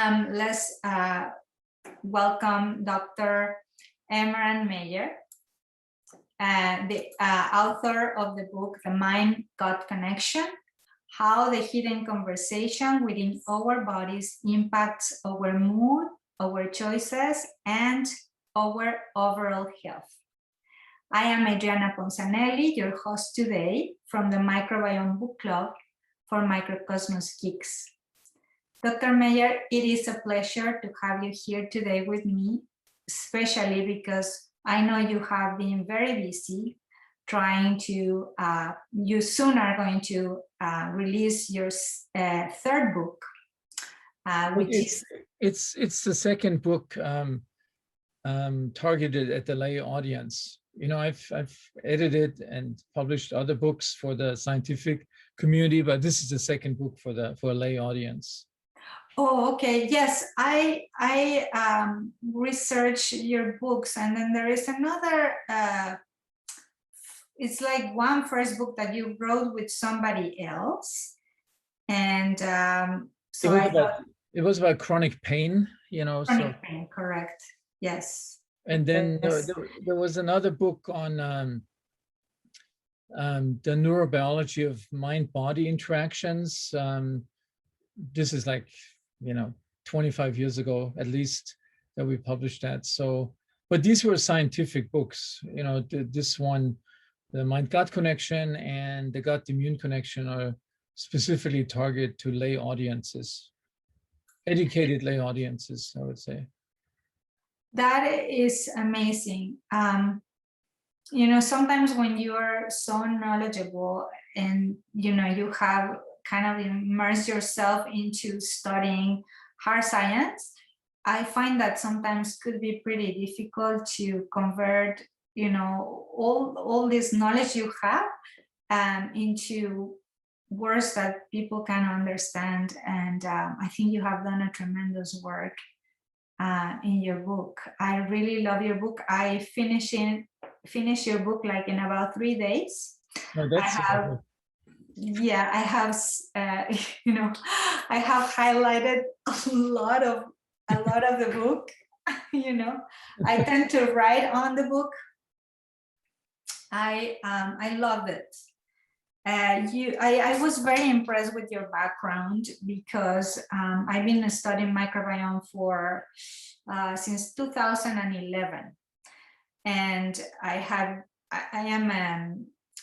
Let's welcome Dr. Emran Meyer, the author of the book, The Mind-Gut Connection, How the Hidden Conversation Within Our Bodies Impacts Our Mood, our choices, and our overall health. I am Adriana Ponzanelli, your host today from the Microbiome Book Club for Microcosmos Geeks. Dr. Meyer, it is a pleasure to have you here today with me, especially because I know you have been very busy trying to, you soon are going to release your third book, which it's the second book targeted at the lay audience. You know, I've edited and published other books for the scientific community, but this is the second book for a lay audience. Oh, okay. Yes, I researched your books, and then there is another. It's like one first book that you wrote with somebody else, and so it was about chronic pain. You know, chronic pain, correct? Yes. And then yes. there was another book on the neurobiology of mind-body interactions. This is like, 25 years ago, at least, that we published that. So, but these were scientific books. You know, this one, the mind-gut connection and the gut-immune connection, are specifically targeted to lay audiences, educated lay audiences, I would say. That is amazing. Sometimes when you are so knowledgeable and, you have kind of immerse yourself into studying hard science, I find that sometimes could be pretty difficult to convert, all this knowledge you have into words that people can understand. And I think you have done a tremendous work in your book. I really love your book. I finished your book like in about 3 days. Oh, that's I have, I have highlighted a lot of the book. I tend to write on the book. I loved it. I was very impressed with your background because I've been studying microbiome for since 2011, and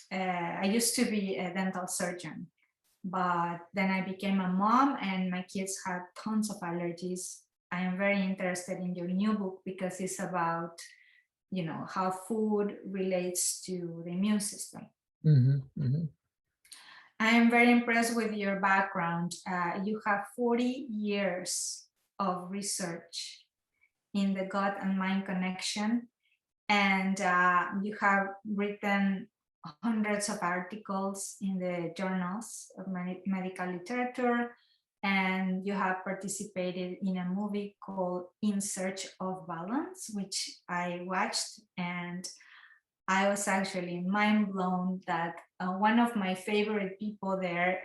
I used to be a dental surgeon, but then I became a mom and my kids had tons of allergies. I am very interested in your new book because it's about, how food relates to the immune system. Mm-hmm, mm-hmm. I am very impressed with your background. You have 40 years of research in the gut and mind connection, and you have written hundreds of articles in the journals of medical literature, and you have participated in a movie called In Search of Balance, which I watched, and I was actually mind blown that one of my favorite people there,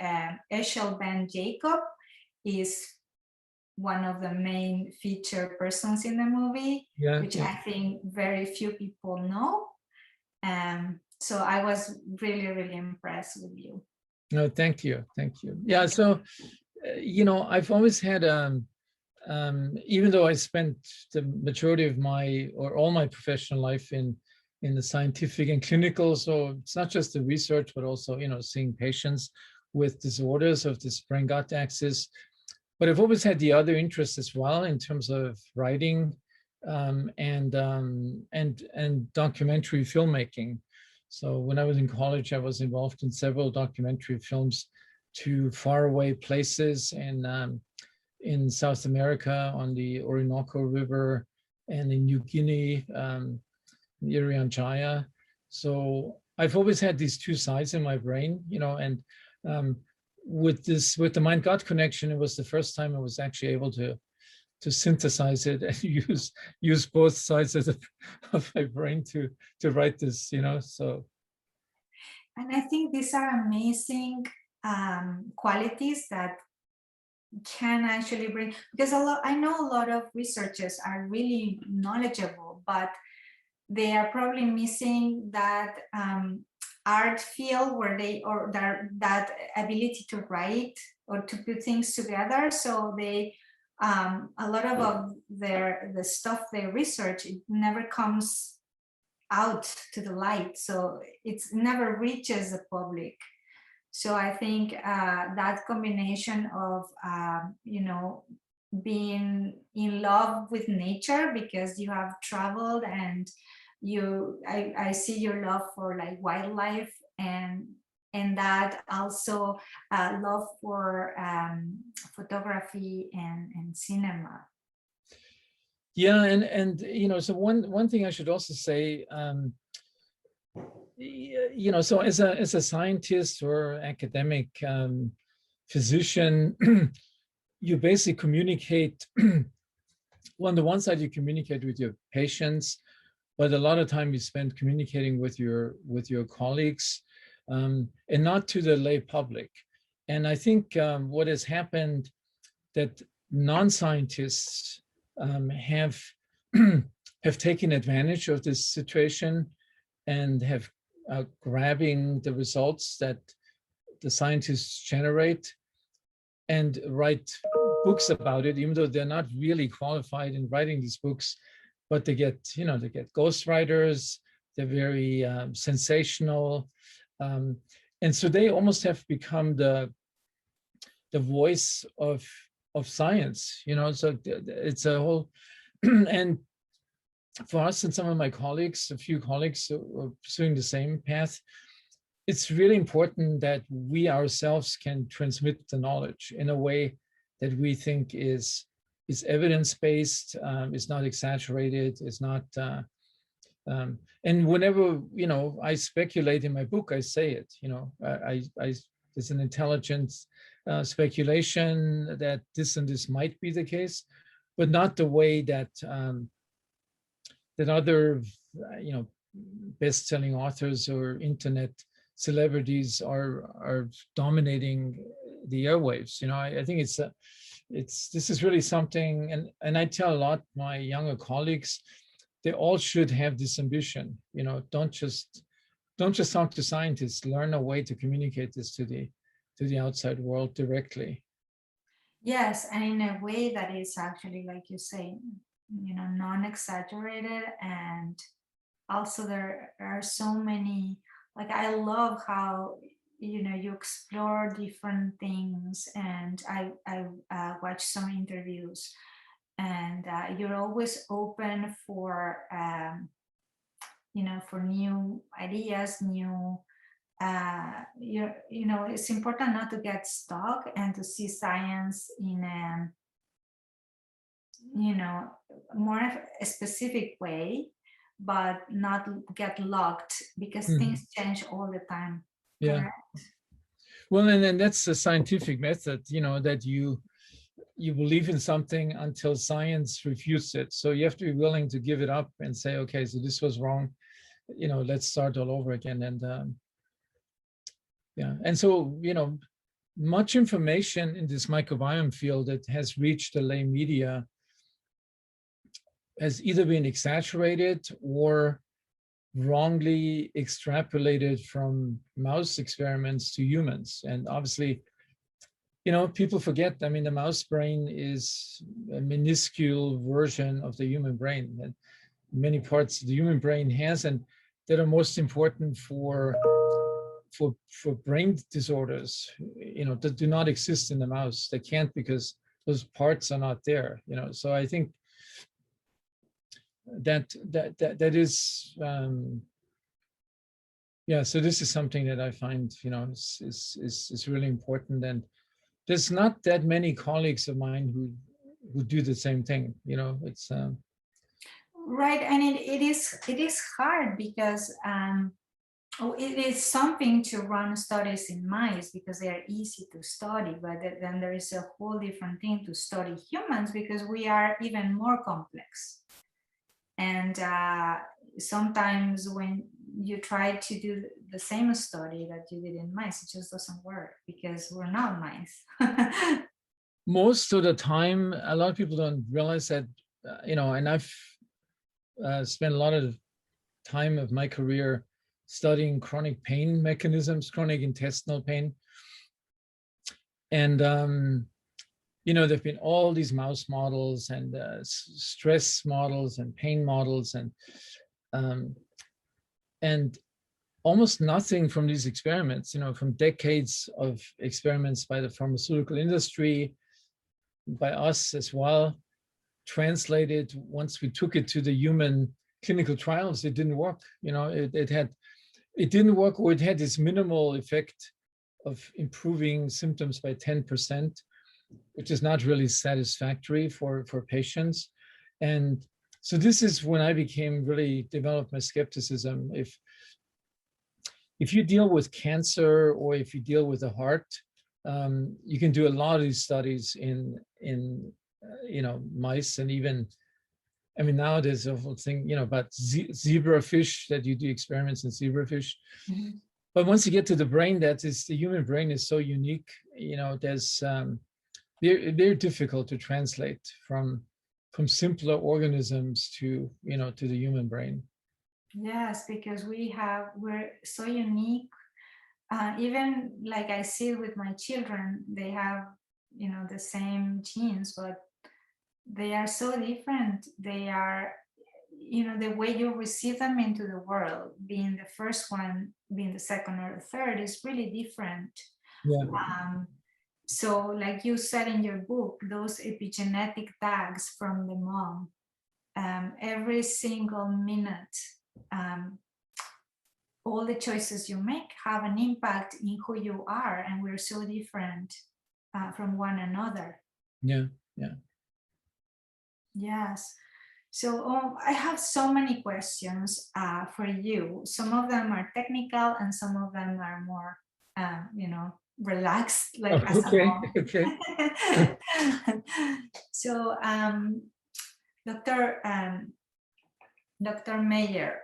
Eshel Ben Jacob, is one of the main feature persons in the movie, which I think very few people know. So I was really, really impressed with you. No, thank you. Thank you. Yeah, so, I've always had, even though I spent the majority of all my professional life in the scientific and clinical, so it's not just the research, but also, seeing patients with disorders of this brain-gut axis. But I've always had the other interests as well in terms of writing and documentary filmmaking. So when I was in college, I was involved in several documentary films to faraway places in South America on the Orinoco River and in New Guinea, Irian Jaya. So I've always had these two sides in my brain, and with the mind-gut connection, it was the first time I was actually able to synthesize it and use both sides of my brain to write this, so. And I think these are amazing qualities that can actually bring, because I know a lot of researchers are really knowledgeable, but they are probably missing that art field where they, or that ability to write or to put things together. So they, a lot of the stuff they research, it never comes out to the light, so it's never reaches the public. So I think that combination of being in love with nature because you have traveled, and I see your love for like wildlife, and that also love for photography and cinema. Yeah, and so one thing I should also say, so as a scientist or academic physician, you basically communicate. Well, on the one side, you communicate with your patients, but a lot of time you spend communicating with your colleagues, and not to the lay public. And I think what has happened, that non-scientists have have taken advantage of this situation and have grabbing the results that the scientists generate and write books about it, even though they're not really qualified in writing these books. But they get ghostwriters. They're very sensational, and so they almost have become the voice of science. So it's a whole and for us and some of my colleagues, a few colleagues who are pursuing the same path, it's really important that we ourselves can transmit the knowledge in a way that we think is evidence-based, is not exaggerated, is not. And whenever I speculate in my book, I say it. There's an intelligent speculation that this and this might be the case, but not the way that that other, best-selling authors or internet celebrities are dominating the airwaves. I think this is really something, and I tell a lot my younger colleagues, they all should have this ambition. Don't just talk to scientists. Learn a way to communicate this to the outside world directly. Yes, and in a way that is actually, like you say, non-exaggerated. And also there are so many, like, I love how you explore different things, and I watch some interviews, and you're always open for for new ideas, new it's important not to get stuck and to see science in a more of a specific way, but not get locked, because things change all the time. Yeah. Correct. Well, and then that's the scientific method, that you believe in something until science refutes it. So you have to be willing to give it up and say, okay, so this was wrong. Let's start all over again. And yeah, and so much information in this microbiome field that has reached the lay media has either been exaggerated or wrongly extrapolated from mouse experiments to humans. And obviously, people forget, the mouse brain is a minuscule version of the human brain, and many parts the human brain has, and that are most important for brain disorders, that do not exist in the mouse. They can't, because those parts are not there. So I think that is yeah. So this is something that I find is really important, and there's not that many colleagues of mine who do the same thing. It's Right, and it is hard because it is something to run studies in mice because they are easy to study, but then there is a whole different thing to study humans because we are even more complex. And sometimes when you try to do the same study that you did in mice, it just doesn't work because we're not mice. most of the time, a lot of people don't realize that, and I've spent a lot of time of my career studying chronic pain mechanisms, chronic intestinal pain. And, there've been all these mouse models and stress models and pain models and almost nothing from these experiments, from decades of experiments by the pharmaceutical industry, by us as well, translated. Once we took it to the human clinical trials, it didn't work. It didn't work, or it had this minimal effect of improving symptoms by 10%, which is not really satisfactory for patients. And so this is when I really developed my skepticism. If you deal with cancer, or if you deal with the heart, you can do a lot of these studies in mice, and even, now there's a whole thing, about zebrafish, that you do experiments in zebrafish. Mm-hmm. But once you get to the brain, the human brain is so unique. There's they're very difficult to translate from simpler organisms to to the human brain. Yes, because we're so unique. Even like I see it with my children, they have the same genes, but they are so different. They are, the way you receive them into the world, being the first one, being the second or the third, is really different. Yeah. So like you said in your book, those epigenetic tags from the mom, every single minute, all the choices you make have an impact in who you are, and we're so different from one another. Yeah. Yes. So I have so many questions for you. Some of them are technical, and some of them are more, relaxed, like as a mom. Okay. So, Dr. Mayer,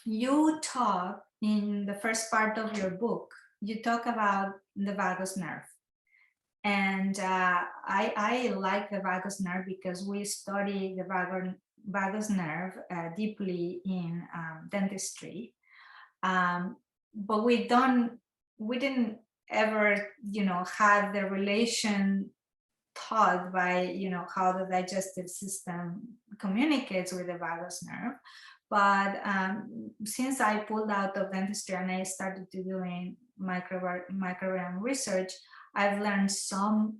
you talk in the first part of your book, you talk about the vagus nerve. And I like the vagus nerve because we study the vagus nerve deeply in dentistry. But we didn't ever, have the relation taught by, how the digestive system communicates with the vagus nerve. But since I pulled out of dentistry and I started to doing microbiome research, I've learned some,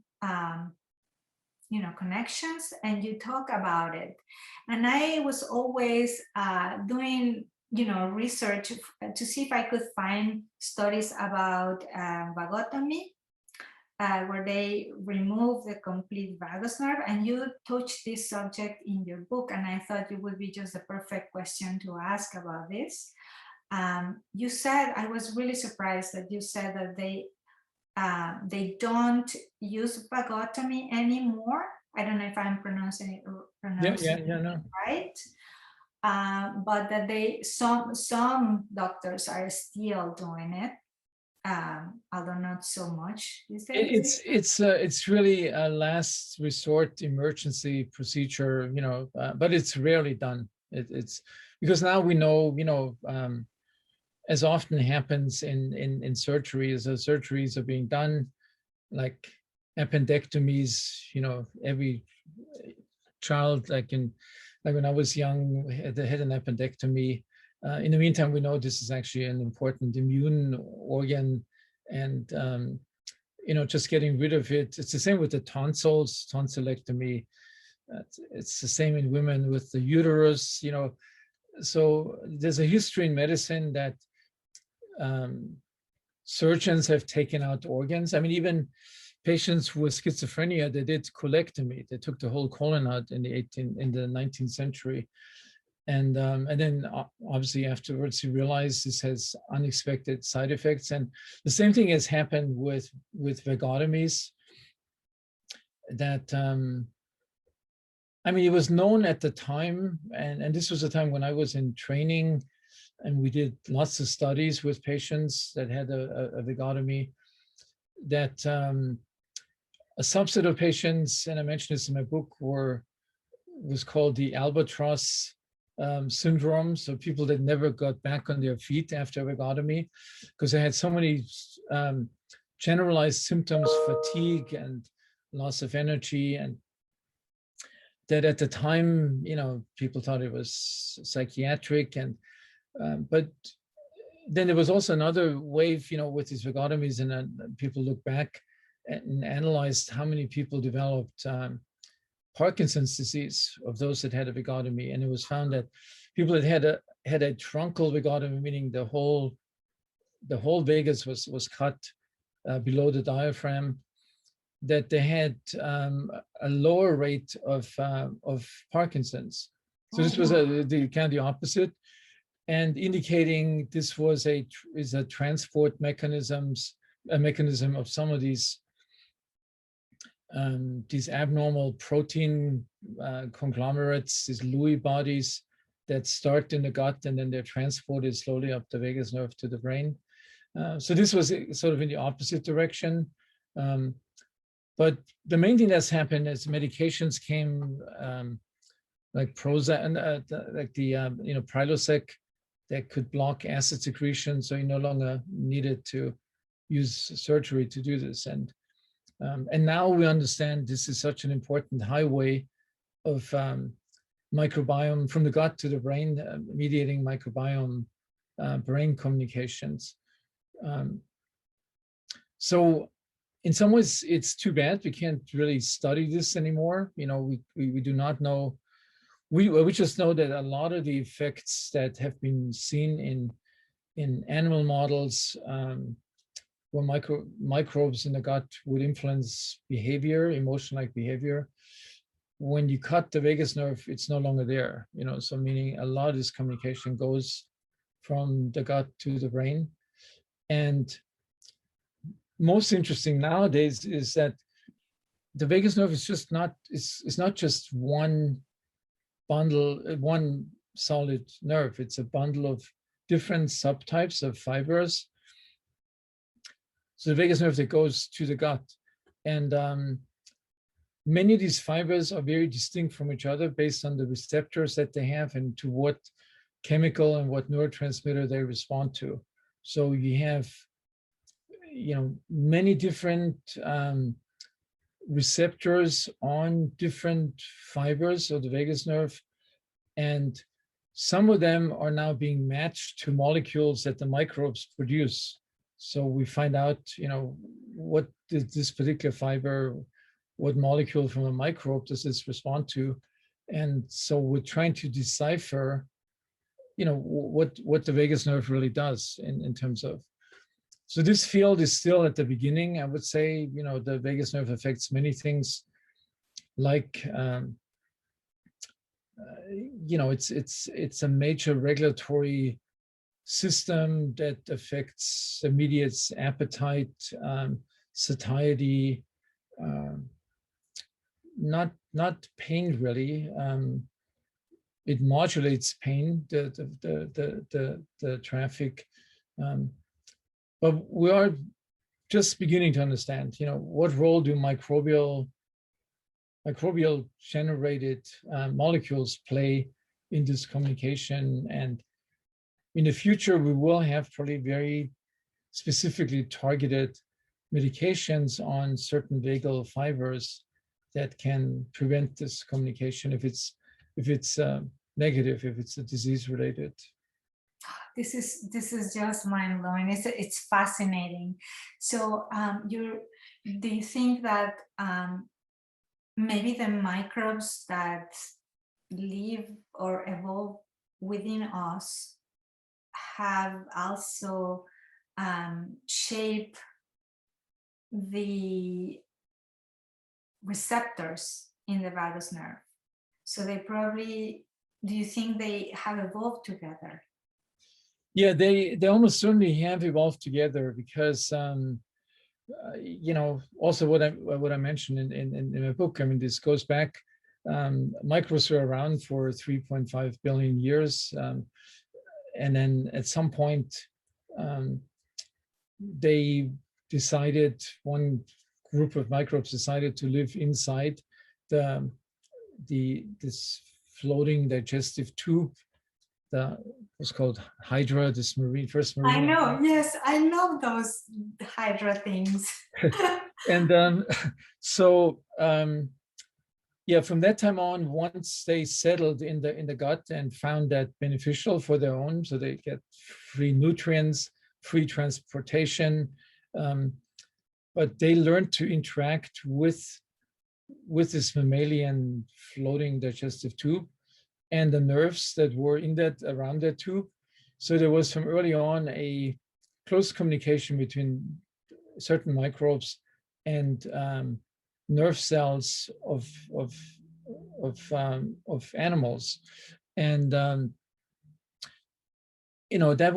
connections, and you talk about it. And I was always doing, research to see if I could find studies about vagotomy, where they remove the complete vagus nerve, and you touch this subject in your book, and I thought it would be just the perfect question to ask about this. You said, I was really surprised that you said that they don't use vagotomy anymore. I don't know if I'm pronouncing it right. But that some doctors are still doing it. Although not so much these days. It's really a last resort emergency procedure, but it's rarely done. It's because now we know, as often happens in surgeries, surgeries are being done, like appendectomies. Every child, like when I was young, they had an appendectomy. In the meantime, we know this is actually an important immune organ, and just getting rid of it. It's the same with the tonsils, tonsillectomy. It's the same in women with the uterus. So there's a history in medicine that surgeons have taken out organs. Even patients with schizophrenia, they did colectomy. They took the whole colon out in the 19th century. And then obviously afterwards you realize this has unexpected side effects. And the same thing has happened with vagotomies, that it was known at the time, and this was a time when I was in training, and we did lots of studies with patients that had a vagotomy, that A subset of patients, and I mentioned this in my book, was called the albatross syndrome. So people that never got back on their feet after epigotomy, because they had so many generalized symptoms, fatigue and loss of energy, and that at the time, you know, people thought it was psychiatric, and but then there was also another wave, you know, with these vagotomies, and people look back and analyzed how many people developed Parkinson's disease of those that had a vagotomy, and it was found that people that had a truncal vagotomy, meaning the whole vagus was cut below the diaphragm, that they had a lower rate of Parkinson's. So this was the kind of the opposite, and indicating this was a transport mechanism of some of these abnormal protein conglomerates, these Lewy bodies that start in the gut and then they're transported slowly up the vagus nerve to the brain. So this was sort of in the opposite direction. But the main thing that's happened is medications came, like Prozac and like the Prilosec, that could block acid secretion, so you no longer needed to use surgery to do this. And now we understand this is such an important highway of microbiome from the gut to the brain, mediating microbiome brain communications. So in some ways, it's too bad we can't really study this anymore. You know, we do not know. We just know that a lot of the effects that have been seen in animal models, where microbes in the gut would influence behavior, emotion-like behavior, when you cut the vagus nerve, it's no longer there. You know, so meaning a lot of this communication goes from the gut to the brain. And most interesting nowadays is that the vagus nerve is just not, it's not just one bundle, one solid nerve. It's a bundle of different subtypes of fibers. So the vagus nerve that goes to the gut. And many of these fibers are very distinct from each other based on the receptors that they have and to what chemical and what neurotransmitter they respond to. So you have, you know, many different receptors on different fibers of the vagus nerve, and some of them are now being matched to molecules that the microbes produce. So we find out, you know, what did this particular fiber, what molecule from a microbe does this respond to? And so we're trying to decipher, you know, what the vagus nerve really does in terms of. So this field is still at the beginning. I would say, you know, the vagus nerve affects many things, like, you know, it's a major regulatory system that affects, mediates appetite, satiety, not pain really. It modulates pain, the traffic, but we are just beginning to understand, you know, what role do microbial generated molecules play in this communication. And in the future, we will have probably very specifically targeted medications on certain vagal fibers that can prevent this communication if it's negative, if it's a disease related. This is just mind blowing. It's fascinating. So do you think that maybe the microbes that live or evolve within us have also shaped the receptors in the vagus nerve? So they probably, do you think they have evolved together? Yeah, they almost certainly have evolved together, because you know, also what I mentioned in my book. I mean, this goes back. Microbes were around for 3.5 billion years, and then at some point they decided, one group of microbes decided to live inside the this floating digestive tube that was called Hydra, this first I marine. know, yes, I love those Hydra things. And so yeah, from that time on, once they settled in the gut and found that beneficial for their own, so they get free nutrients, free transportation, but they learned to interact with this mammalian floating digestive tube and the nerves that were in that around that tube. So there was from early on a close communication between certain microbes and nerve cells of animals, and that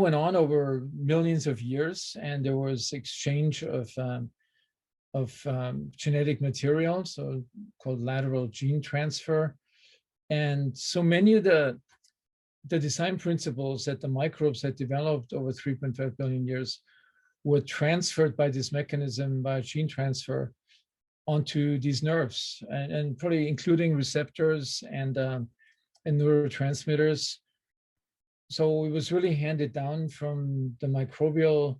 went on over millions of years, and there was exchange of genetic material, so called lateral gene transfer, and so many of the design principles that the microbes had developed over 3.5 billion years were transferred by this mechanism, by gene transfer, onto these nerves, and probably including receptors and neurotransmitters. So it was really handed down from the microbial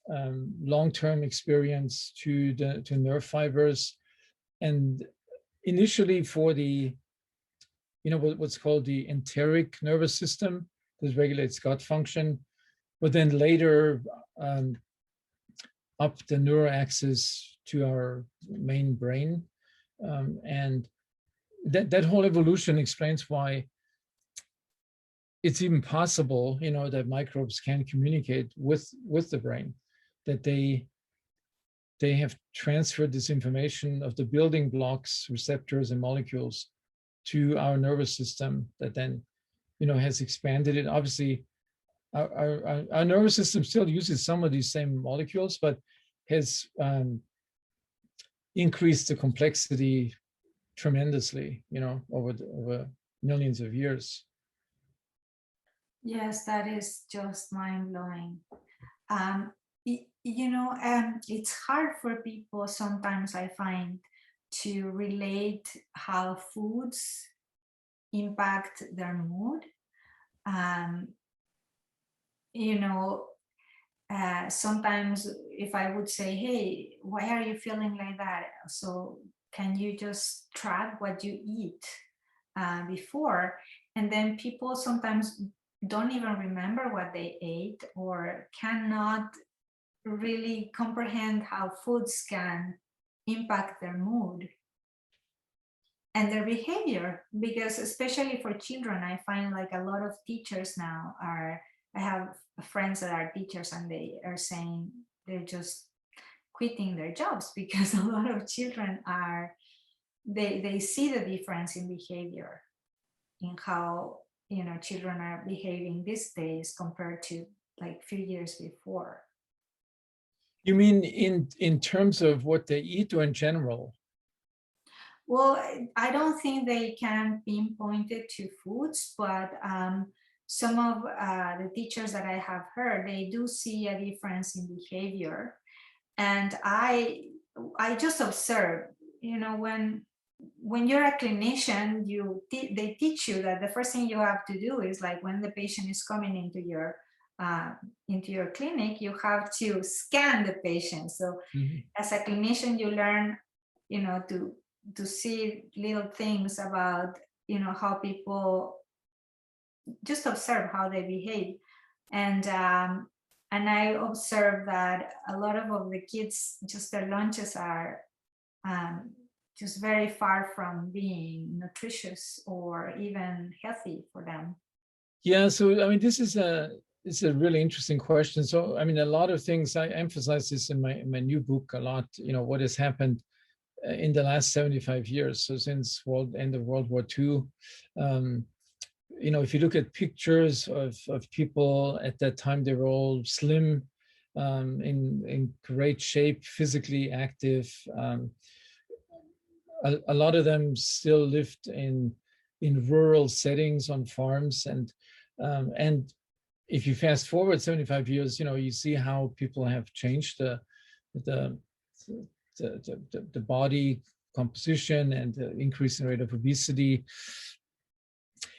long-term experience to nerve fibers, and initially for the what's called the enteric nervous system that regulates gut function, but then later up the neuroaxis to our main brain. And that whole evolution explains why it's even possible, that microbes can communicate with the brain, that they have transferred this information of the building blocks, receptors, and molecules to our nervous system that then, has expanded it. Obviously, our nervous system still uses some of these same molecules, but has increased the complexity tremendously, over millions of years. Yes, that is just mind-blowing. It's hard for people sometimes, I find, to relate how foods impact their mood. Sometimes if I would say, hey, why are you feeling like that? So can you just track what you eat before? And then people sometimes don't even remember what they ate, or cannot really comprehend how foods can impact their mood and their behavior. Because especially for children, I find like a lot of teachers now I have friends that are teachers, and they are saying they're just quitting their jobs because a lot of children they see the difference in behavior, in how children are behaving these days compared to like a few years before. You mean in terms of what they eat, or in general? Well, I don't think they can pinpoint it to foods, but some of the teachers that I have heard, they do see a difference in behavior. And I just observe, when you're a clinician, they teach you that the first thing you have to do is, like, when the patient is coming into your clinic, you have to scan the patient. So as a clinician, you learn, to see little things about, how people, just observe how they behave. And I observe that a lot of the kids, just their lunches are just very far from being nutritious or even healthy for them. Yeah, so I mean, this is it's a really interesting question. So I mean, a lot of things, I emphasize this in my new book a lot, what has happened in the last 75 years. So since end of World War II, if you look at pictures of people at that time, they were all slim, in great shape, physically active. A lot of them still lived in rural settings on farms, and if you fast forward 75 years, you see how people have changed the the body composition and the increase in rate of obesity.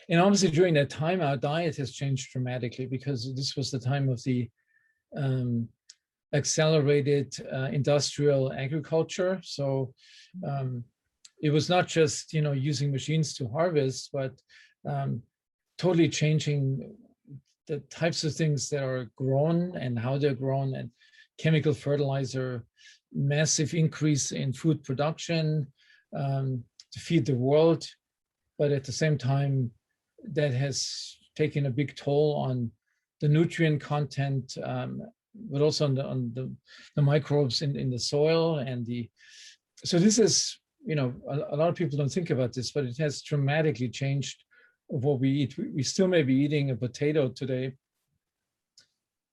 And obviously during that time, our diet has changed dramatically because this was the time of the accelerated industrial agriculture. So it was not just, using machines to harvest, but totally changing the types of things that are grown and how they're grown, and chemical fertilizer, massive increase in food production to feed the world. But at the same time, that has taken a big toll on the nutrient content, but also on the microbes in the soil. And so this is, a lot of people don't think about this, but it has dramatically changed what we eat. We still may be eating a potato today,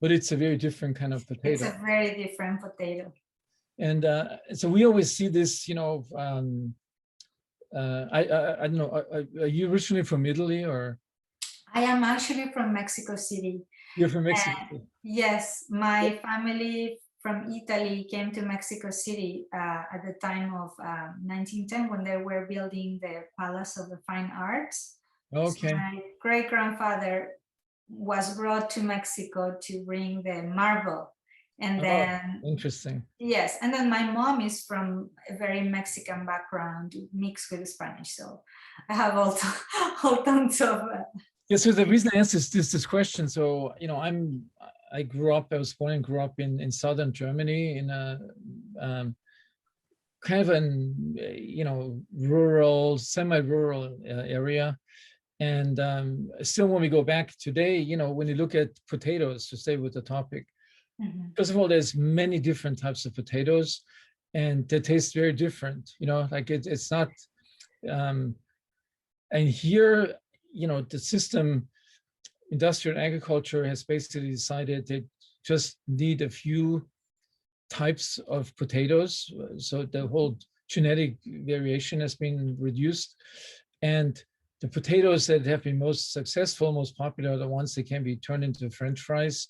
but it's a very different kind of potato. It's a very different potato. And so we always see this, I don't know, are you originally from Italy or? I am actually from Mexico City. You're from Mexico? Yes, my family from Italy came to Mexico City at the time of 1910 when they were building the Palace of the Fine Arts. Okay. So my great-grandfather was brought to Mexico to bring the marble. And then, interesting. Yes, and then my mom is from a very Mexican background mixed with Spanish, so I have all tons of. Yeah. So the reason I asked this question, so I was born and grew up in southern Germany in a kind of an rural, semi-rural area. And still, when we go back today, when you look at potatoes, to stay with the topic, first of all, there's many different types of potatoes, and they taste very different. Like it's not. And here, the system, industrial agriculture, has basically decided they just need a few types of potatoes, so the whole genetic variation has been reduced, and the potatoes that have been most successful, most popular, are the ones that can be turned into French fries.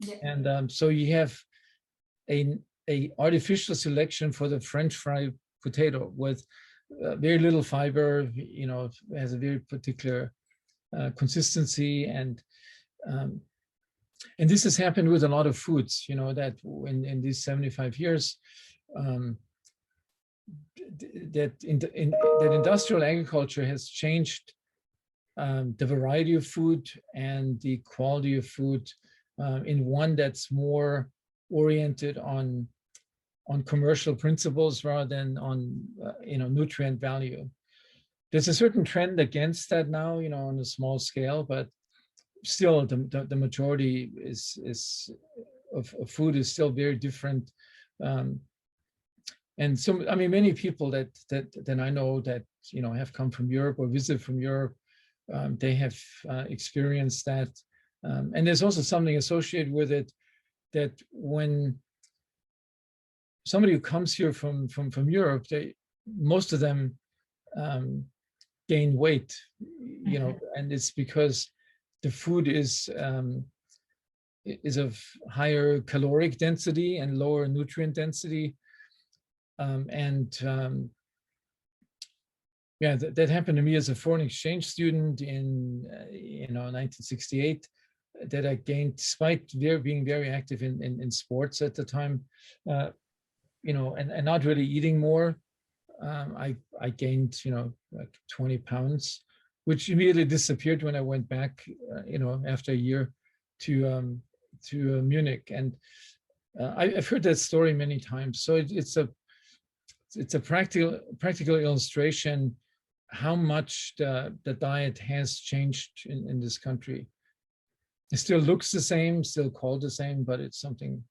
Yeah. And so you have a artificial selection for the French fry potato with very little fiber. It has a very particular consistency, and this has happened with a lot of foods. That in these 75 years, that industrial agriculture has changed the variety of food and the quality of food in one that's more oriented on commercial principles rather than on nutrient value. There's a certain trend against that now, on a small scale, but still the majority of food is still very different. And so, many people that I know that have come from Europe or visit from Europe, they have experienced that. And there's also something associated with it, that when somebody who comes here from Europe, most of them gain weight, and it's because the food is of higher caloric density and lower nutrient density. That happened to me as a foreign exchange student in 1968, that I gained, despite being very active in sports at the time, and not really eating more. I gained like 20 pounds, which immediately disappeared when I went back after a year to Munich. And I've heard that story many times. So it's a practical illustration how much the diet has changed in this country. It still looks the same, still called the same, but it's something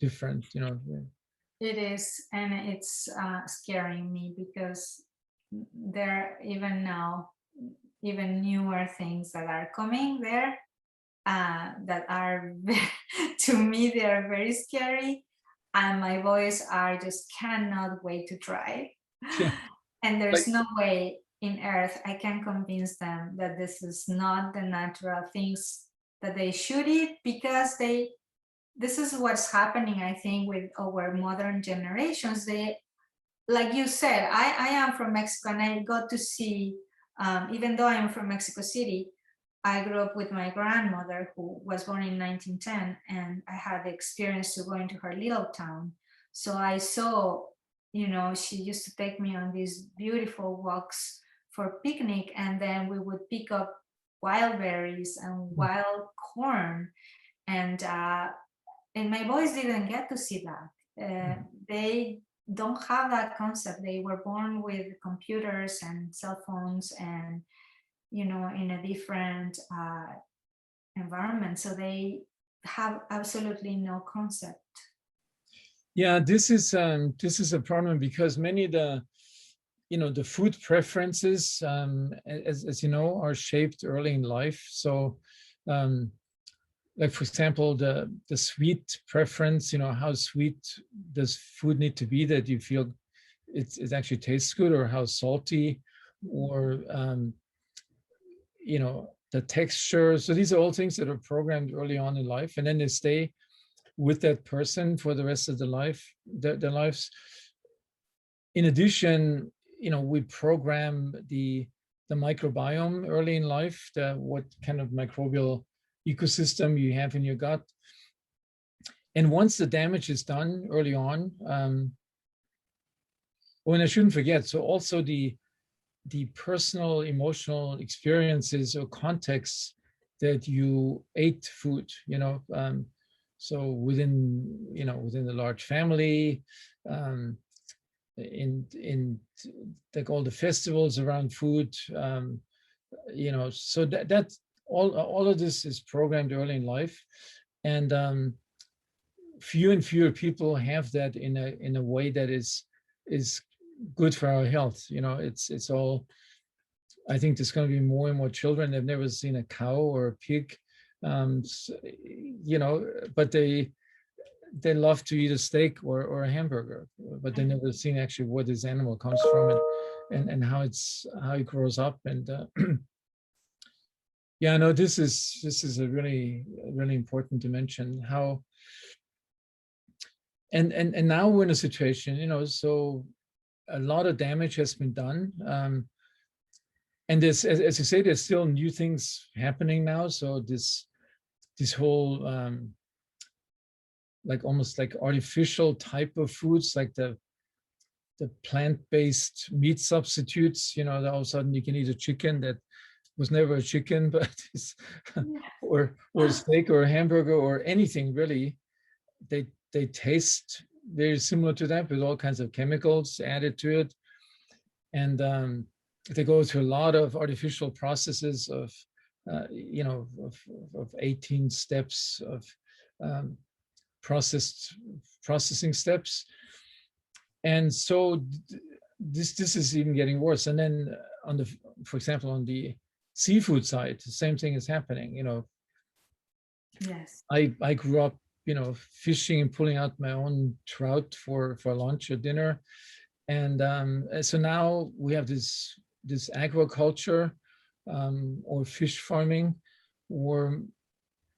different, It is, and it's scaring me, because there even now, even newer things that are coming there that are, to me, they are very scary. And my boys just cannot wait to try. Yeah. And there's no way in earth I can convince them that this is not the natural things that they should eat, because they this is what's happening, I think, with our modern generations. They, like you said, I am from Mexico, and I got to see, even though I am from Mexico City, I grew up with my grandmother, who was born in 1910, and I had the experience to go into her little town. So I saw, you know, she used to take me on these beautiful walks for picnic, and then we would pick up wild berries and wild corn, and my boys didn't get to see that. They don't have that concept. They were born with computers and cell phones, and you know, in a different environment, so they have absolutely no concept. Yeah, this is a problem, because many of the, you know, the food preferences, as you know, are shaped early in life. So like, for example, the sweet preference, you know, how sweet does food need to be that you feel it actually tastes good, or how salty, or you know, the texture. So these are all things that are programmed early on in life, and then they stay with that person for the rest of the life, their lives. In addition, you know, we program the microbiome early in life, what kind of microbial ecosystem you have in your gut. And once the damage is done early on, well, and I shouldn't forget, so also the personal emotional experiences or contexts that you ate food, you know, so within, you know, within the large family, in like all the festivals around food, you know, so that all of this is programmed early in life, and fewer and fewer people have that in a way that is good for our health. You know, it's all, I think there's going to be more and more children that have never seen a cow or a pig, you know, but they love to eat a steak or a hamburger, but they never seen actually where this animal comes from, and how it grows up. And yeah, no, this is a really important to mention how. And now we're in a situation, you know, so a lot of damage has been done. And there's, as you say, there's still new things happening now. So this whole like almost like artificial type of foods, like the plant-based meat substitutes, you know, that all of a sudden you can eat a chicken that was never a chicken, but is, or a steak or a hamburger or anything really. They taste very similar to that, with all kinds of chemicals added to it. And they go through a lot of artificial processes of, you know, of 18 steps of processing steps. And so this is even getting worse. And then on the, for example, on the seafood side, the same thing is happening. You know, Yes. I grew up, you know, fishing and pulling out my own trout for lunch or dinner. And so now we have this aquaculture, or fish farming, or,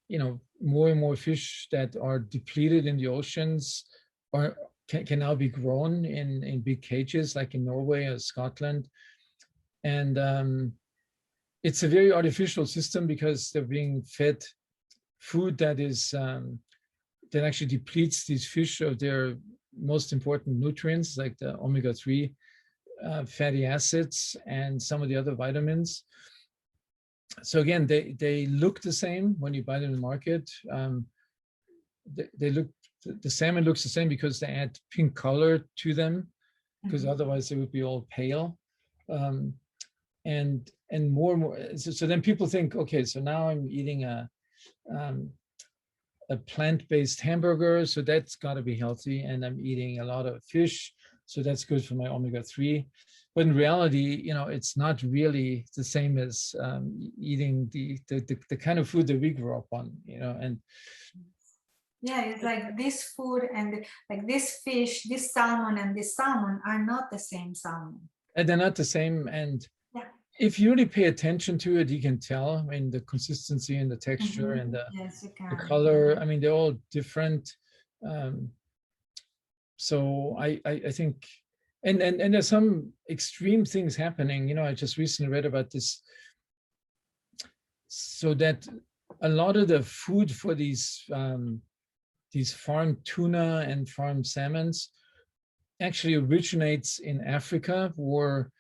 you know, more and more fish that are depleted in the oceans or can now be grown in big cages, like in Norway or Scotland. And it's a very artificial system, because they're being fed food that is that actually depletes these fish of their most important nutrients, like the omega-3 fatty acids and some of the other vitamins. So again, they look the same when you buy them in the market. They look, the salmon looks the same because they add pink color to them, because otherwise they would be all pale. And more and more, so then people think, okay, so now I'm eating a plant-based hamburger, so that's got to be healthy, and I'm eating a lot of fish, so that's good for my omega-3. But in reality, you know, it's not really the same as eating the kind of food that we grew up on, you know. And yeah, it's like this food and like this fish, this salmon and this salmon are not the same salmon. they're not the same. Yeah. if you really pay attention to it, you can tell. I mean, the consistency and the texture and Yes, you the can. color. I mean, they're all different. Um, so I think, and there's some extreme things happening. You know, I just recently read about this. So that a lot of the food for these farmed tuna and farmed salmons actually originates in Africa, where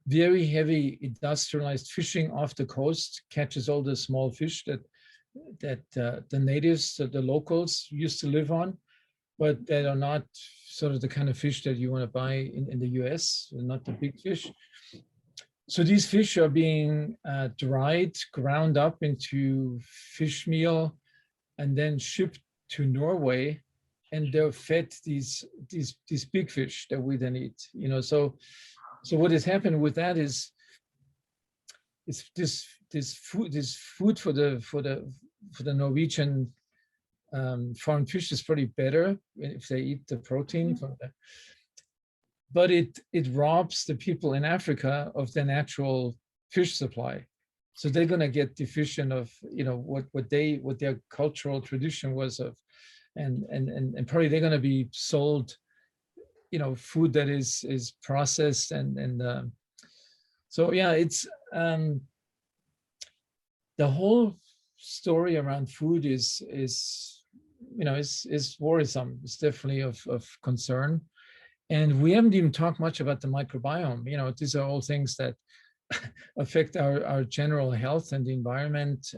very heavy industrialized fishing off the coast catches all the small fish that the natives, the locals used to live on, but that are not sort of the kind of fish that you want to buy in the US, not the big fish. So these fish are being dried, ground up into fish meal, and then shipped to Norway, and they're fed these big fish that we then eat. You know, so what has happened with that is it's this food for the Norwegian farmed fish is pretty better if they eat the protein from the, but it robs the people in Africa of their natural fish supply. So they're going to get deficient of, you know, what their cultural tradition was of, and probably they're going to be sold, you know, food that is processed and so yeah, it's the whole story around food is you know is worrisome. It's definitely of concern. And we haven't even talked much about the microbiome. You know, these are all things that affect our general health and the environment.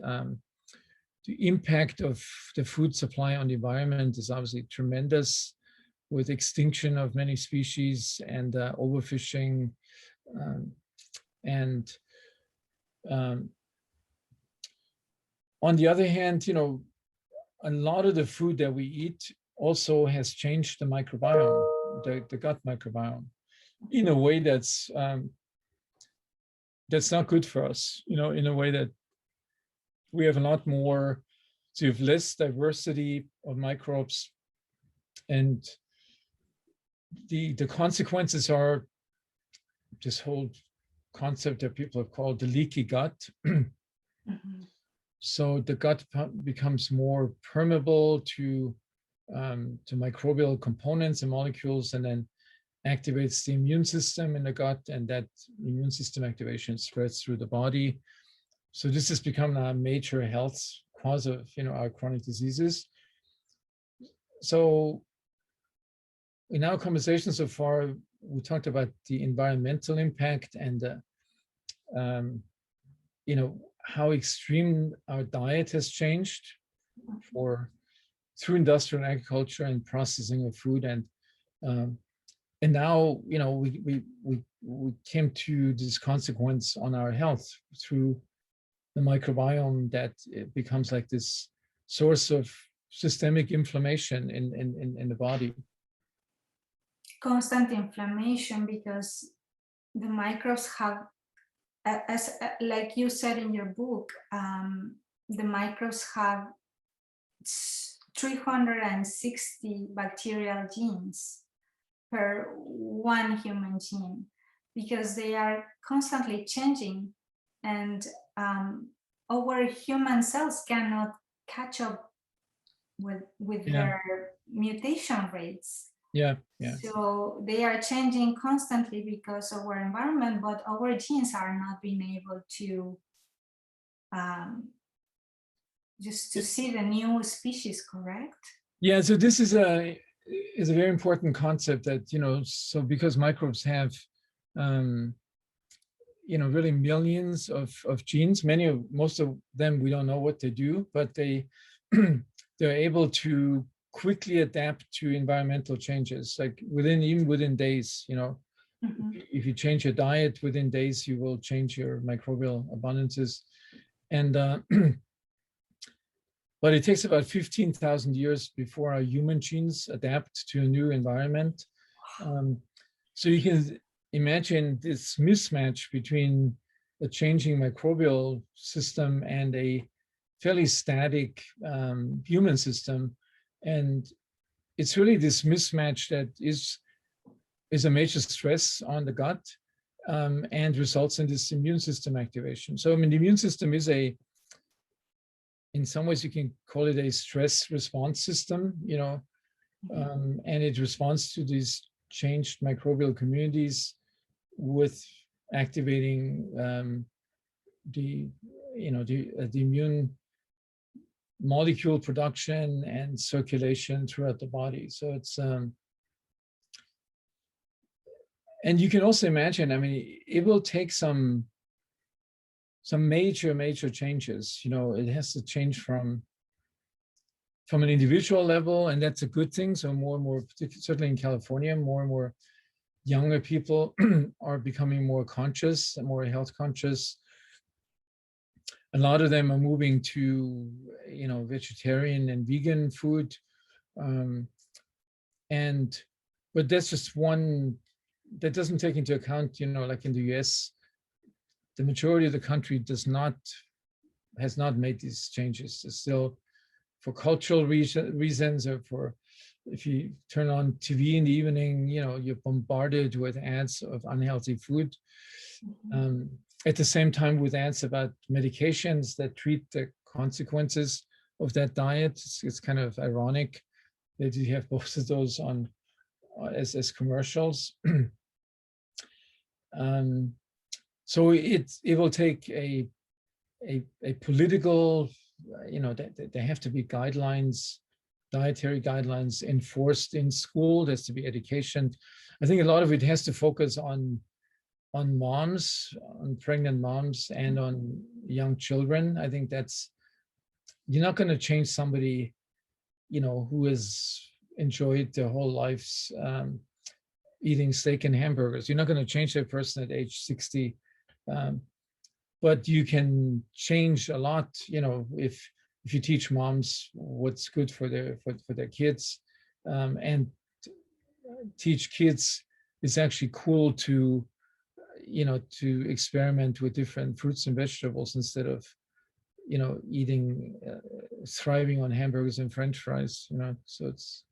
The impact of the food supply on the environment is obviously tremendous, with extinction of many species and overfishing. And on the other hand, you know, a lot of the food that we eat also has changed the microbiome, the gut microbiome, in a way that's not good for us. You know, in a way that we have a lot more, so you have less diversity of microbes, and the consequences are this whole concept that people have called the leaky gut. So the gut becomes more permeable to microbial components and molecules, and then activates the immune system in the gut, and that immune system activation spreads through the body. So this has become a major health cause of, you know, our chronic diseases. So in our conversation so far, we talked about the environmental impact and you know, how extreme our diet has changed through industrial agriculture and processing of food, and now, you know, we came to this consequence on our health through the microbiome, that it becomes like this source of systemic inflammation in the body. Constant inflammation, because the microbes have, as like you said in your book, the microbes have 360 bacterial genes per one human gene, because they are constantly changing, and our human cells cannot catch up with their mutation rates. Yeah. So they are changing constantly because of our environment, but our genes are not being able to just to see the new species, correct? Yeah, so this is a very important concept, that, you know, so because microbes have you know, really millions of genes, most of them we don't know what they do, but they're able to quickly adapt to environmental changes, like even within days. You know, if you change your diet, within days you will change your microbial abundances. And but it takes about 15,000 years before our human genes adapt to a new environment. So you can imagine this mismatch between a changing microbial system and a fairly static human system. And it's really this mismatch that is a major stress on the gut. and results in this immune system activation. So, I mean, the immune system is in some ways, you can call it a stress response system, and it responds to these changed microbial communities with activating the immune molecule production and circulation throughout the body. So it's and you can also imagine, I mean, it will take some major changes. It has to change from an individual level, and that's a good thing. So more and more, certainly in California, more and more younger people are becoming more conscious and more health conscious. A lot of them are moving to, vegetarian and vegan food. But that's just one, that doesn't take into account, like in the US, the majority of the country has not made these changes. It's still, for cultural reasons, or for, if you turn on TV in the evening, you're bombarded with ads of unhealthy food. At the same time, with ads about medications that treat the consequences of that diet. It's kind of ironic that you have both of those on as commercials. So it will take a political, there have to be guidelines, dietary guidelines enforced in school. There's to be education. I think a lot of it has to focus on moms, on pregnant moms, and on young children. I think you're not going to change somebody, who has enjoyed their whole lives eating steak and hamburgers. You're not going to change that person at age 60. But you can change a lot, if you teach moms what's good for their kids, and teach kids it's actually cool to experiment with different fruits and vegetables instead of eating, thriving on hamburgers and French fries. So it's,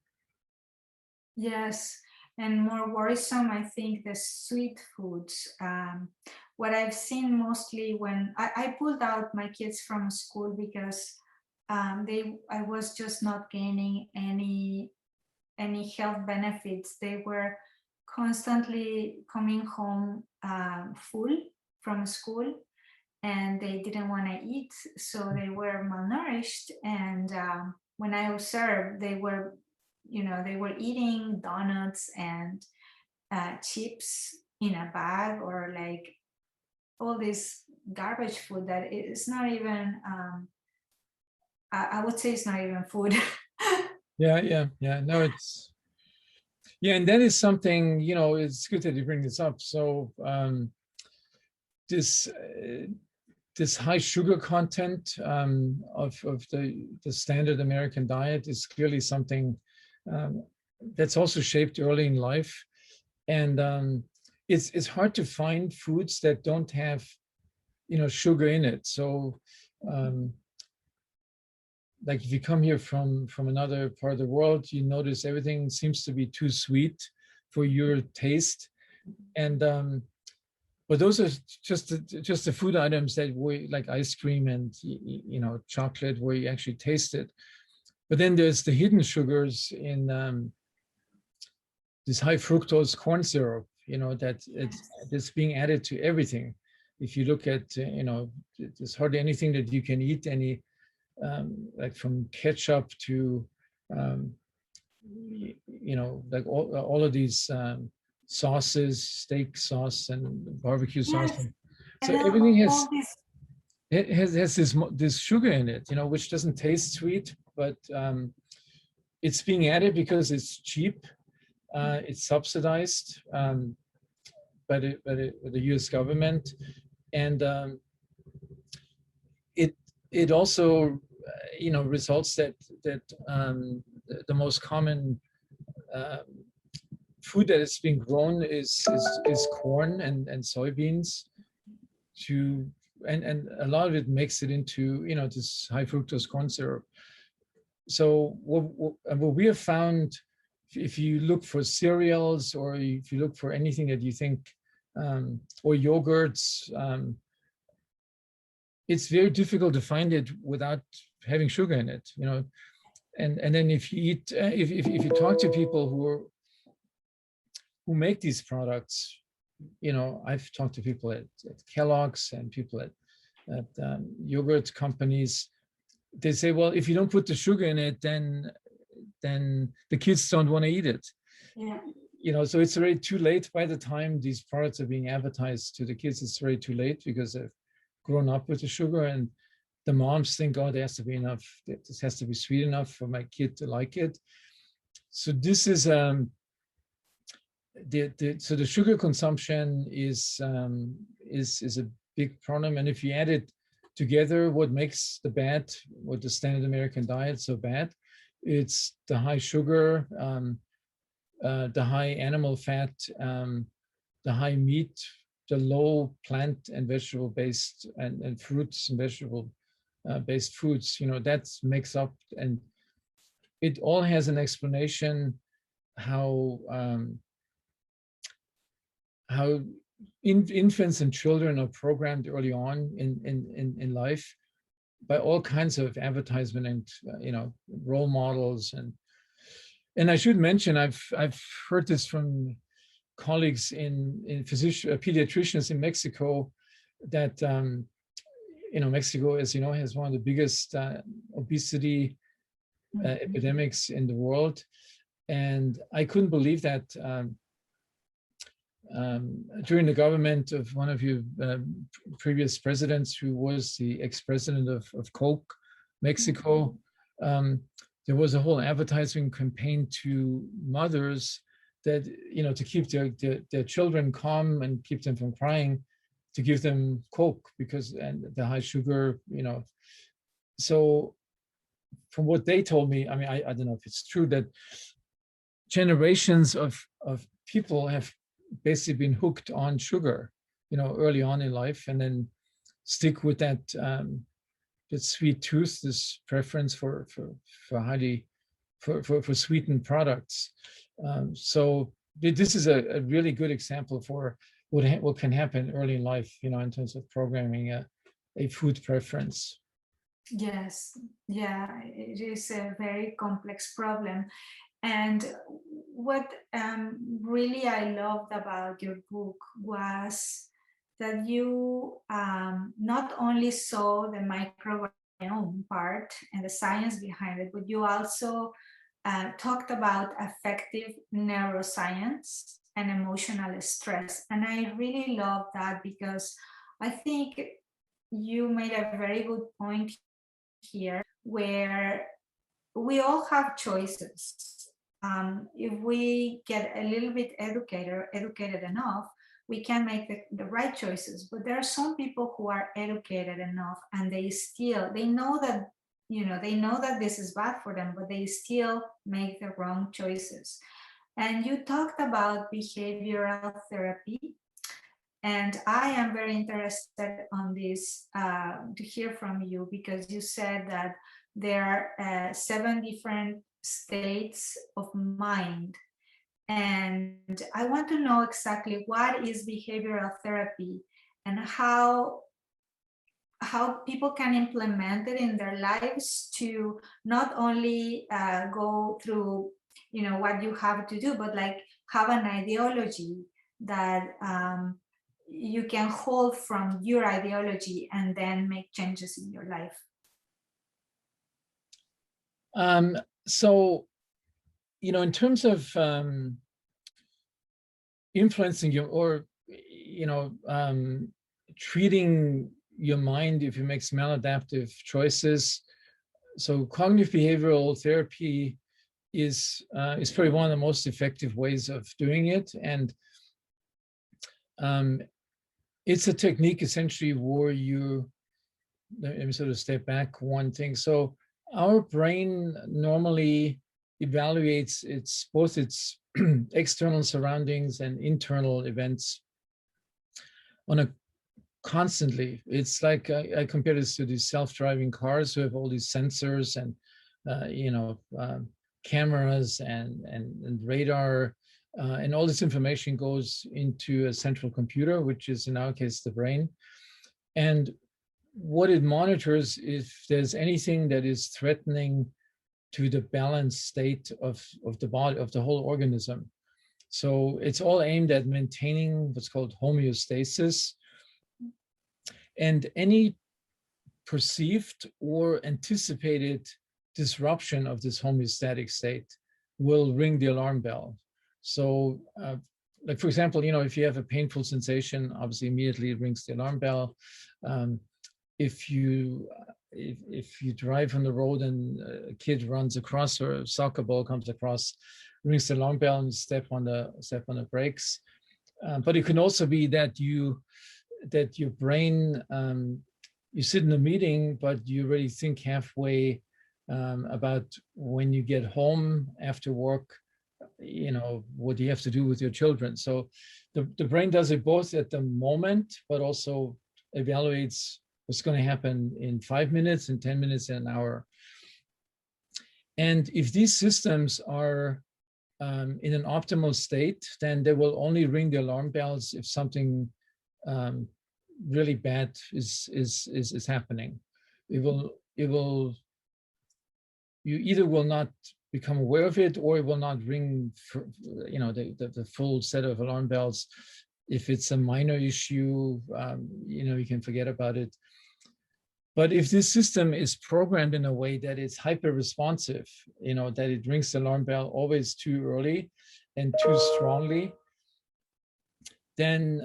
yes. And more worrisome, I think, the sweet foods. What I've seen mostly when I pulled out my kids from school because I was just not gaining any health benefits. They were constantly coming home full from school, and they didn't want to eat, so they were malnourished. And when I observed, they were eating donuts and chips in a bag, or like all this garbage food that is not even, I would say it's not even food. yeah. No, it's, yeah, and that is something, it's good that you bring this up. So this high sugar content of the standard American diet is clearly something that's also shaped early in life. And it's hard to find foods that don't have, sugar in it. So like if you come here from another part of the world, you notice everything seems to be too sweet for your taste. And but those are just the food items that we like, ice cream and chocolate, where you actually taste it. But then there's the hidden sugars in this high fructose corn syrup, that's being added to everything. If you look at, there's hardly anything that you can eat, like from ketchup to, like all of these sauces, steak sauce and barbecue sauce. Yes. So And everything has this sugar in it, which doesn't taste sweet, but it's being added because it's cheap. It's subsidized by the U.S. government, and it also results that the most common food that is being grown is corn and soybeans, and a lot of it makes it into this high fructose corn syrup. So what we have found, if you look for cereals, or if you look for anything that you think or yogurts. It's very difficult to find it without having sugar in it, you know. And then if you eat, if you talk to people who make these products, you know, I've talked to people at Kellogg's and people at yogurt companies. They say, well, if you don't put the sugar in it, then the kids don't want to eat it. Yeah. You know, so it's already too late. By the time these products are being advertised to the kids, it's already too late because they've grown up with the sugar, and the moms think, oh, there has to be enough, this has to be sweet enough for my kid to like it. So this is so the sugar consumption is a big problem. And if you add it together, what makes what the standard American diet so bad, it's the high sugar, the high animal fat, the high meat, the low plant and vegetable based and fruits and vegetable based foods. You know, that makes up, and it all has an explanation how infants and children are programmed early on in life by all kinds of advertisement and you know, role models. And I should mention, I've heard this from colleagues in pediatricians in Mexico, that you know, Mexico, as you know, has one of the biggest obesity epidemics in the world. And I couldn't believe that during the government of one of your previous presidents, who was the ex-president of Coke Mexico, there was a whole advertising campaign to mothers that, you know, to keep their children calm and keep them from crying, to give them Coke, because and the high sugar, you know. So from what they told me, I mean, I don't know if it's true, that generations of people have basically been hooked on sugar, you know, early on in life, and then stick with that that sweet tooth, this preference for sweetened products. So this is a really good example for what can happen early in life, you know, in terms of programming a food preference. Yes, yeah, it is a very complex problem. And what really I loved about your book was that you not only saw the microbiome part and the science behind it, but you also talked about affective neuroscience and emotional stress. And I really love that, because I think you made a very good point here, where we all have choices. If we get a little bit educated enough, we can make the right choices. But there are some people who are educated enough, and they know that, you know, they know that this is bad for them, but they still make the wrong choices. And you talked about behavioral therapy, and I am very interested on this to hear from you, because you said that there are 7 different states of mind. And I want to know exactly what is behavioral therapy, and how people can implement it in their lives to not only go through, you know, what you have to do, but like have an ideology that you can hold from your ideology and then make changes in your life. So, you know, in terms of influencing you, or, you know, treating your mind if you make maladaptive choices. So cognitive behavioral therapy is probably one of the most effective ways of doing it. And it's a technique essentially where let me sort of step back one thing. So our brain normally evaluates both its external surroundings and internal events on a constantly. It's like I compare this to these self-driving cars who have all these sensors and you know, cameras and radar And all this information goes into a central computer, which is in our case the brain. And what it monitors, if there's anything that is threatening to the balanced state of the body, of the whole organism. So it's all aimed at maintaining what's called homeostasis. And any perceived or anticipated disruption of this homeostatic state will ring the alarm bell. So like, for example, if you have a painful sensation, obviously immediately it rings the alarm bell. If you drive on the road and a kid runs across, or a soccer ball comes across, rings the alarm bell and step on the brakes. But it can also be that your brain, you sit in a meeting, but you already think halfway about when you get home after work, what do you have to do with your children. So the brain does it both at the moment, but also evaluates what's going to happen in 5 minutes, in 10 minutes, in an hour. And if these systems are in an optimal state, then they will only ring the alarm bells if something really bad is happening. You either will not become aware of it, or it will not ring for, the full set of alarm bells. If it's a minor issue, you can forget about it. But if this system is programmed in a way that it's hyper responsive, that it rings the alarm bell always too early and too strongly, then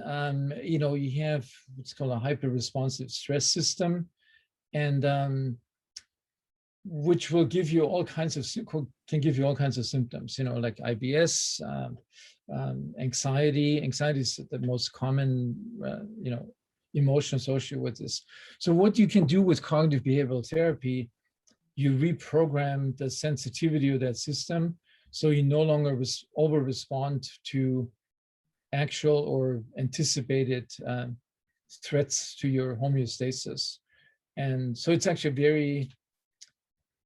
you have what's called a hyper responsive stress system, and which will give you all kinds of symptoms, like IBS, anxiety. Anxiety is the most common, emotion associated with this. So what you can do with cognitive behavioral therapy, you reprogram the sensitivity of that system, so you no longer over respond to actual or anticipated threats to your homeostasis. And so it's actually a very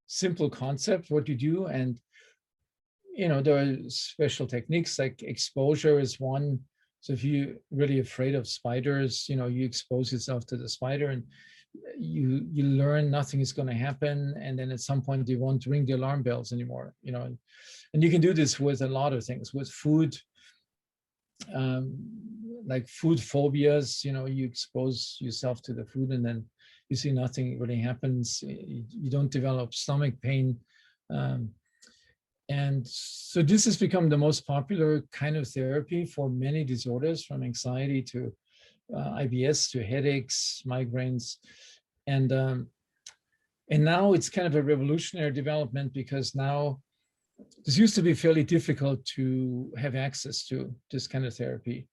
simple concept what you do. And there are special techniques, like exposure is one. So if you're really afraid of spiders, you expose yourself to the spider, and you learn nothing is going to happen, and then at some point they won't ring the alarm bells anymore. And you can do this with a lot of things, with food, like food phobias. You expose yourself to the food, and then you see nothing really happens. You don't develop stomach pain. And so this has become the most popular kind of therapy for many disorders, from anxiety to IBS to headaches, migraines. And now it's kind of a revolutionary development, because now this used to be fairly difficult to have access to this kind of therapy,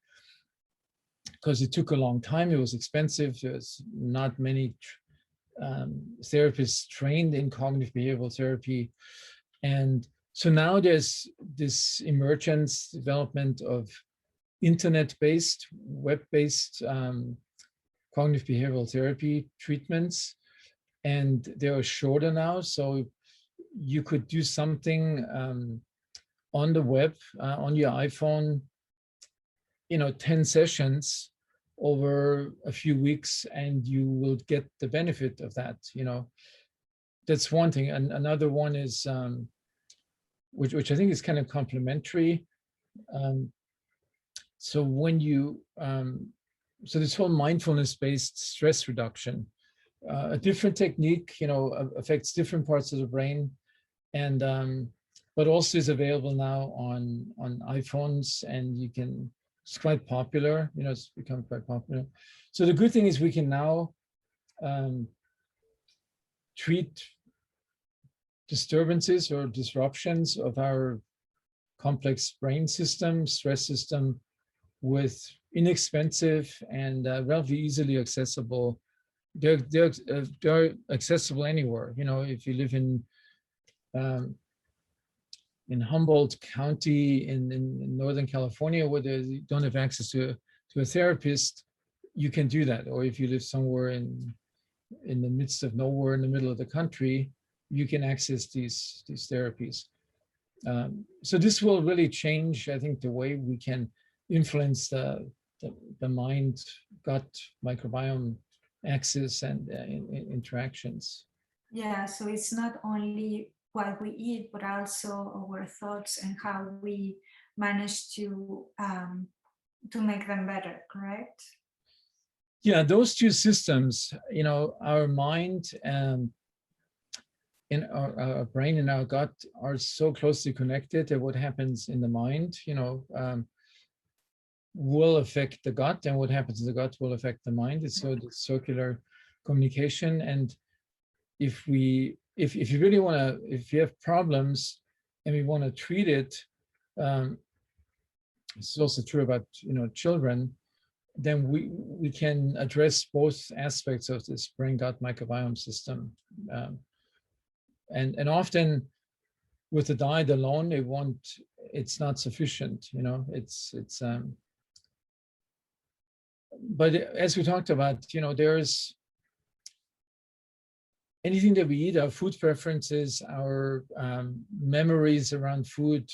because it took a long time. It was expensive. There's not many therapists trained in cognitive behavioral therapy. And so now there's this emergence, development of internet-based, web-based cognitive behavioral therapy treatments. And they are shorter now. So you could do something on the web, on your iPhone, 10 sessions over a few weeks, and you will get the benefit of that. That's one thing. And another one is, which I think is kind of complementary. So when you, so this whole mindfulness-based stress reduction, a different technique, affects different parts of the brain, and but also is available now on iPhones, and it's quite popular. It's become quite popular. So the good thing is we can now treat disturbances or disruptions of our complex brain system, stress system, with inexpensive and relatively easily accessible. They're accessible anywhere. If you live in Humboldt County in Northern California, where you don't have access to a therapist, you can do that. Or if you live somewhere in the midst of nowhere, in the middle of the country, you can access these therapies. So this will really change, I think, the way we can influence the mind-gut microbiome axis and interactions. Yeah, so it's not only what we eat, but also our thoughts and how we manage to make them better, correct? Yeah, those two systems, our mind and in our brain and our gut are so closely connected that what happens in the mind, will affect the gut, and what happens in the gut will affect the mind. It's so the circular communication. And if you really want to, if you have problems and we want to treat it, it's also true about children, then we can address both aspects of this brain gut microbiome system. And often with the diet alone, it's not sufficient, but as we talked about, there's anything that we eat, our food preferences, our memories around food,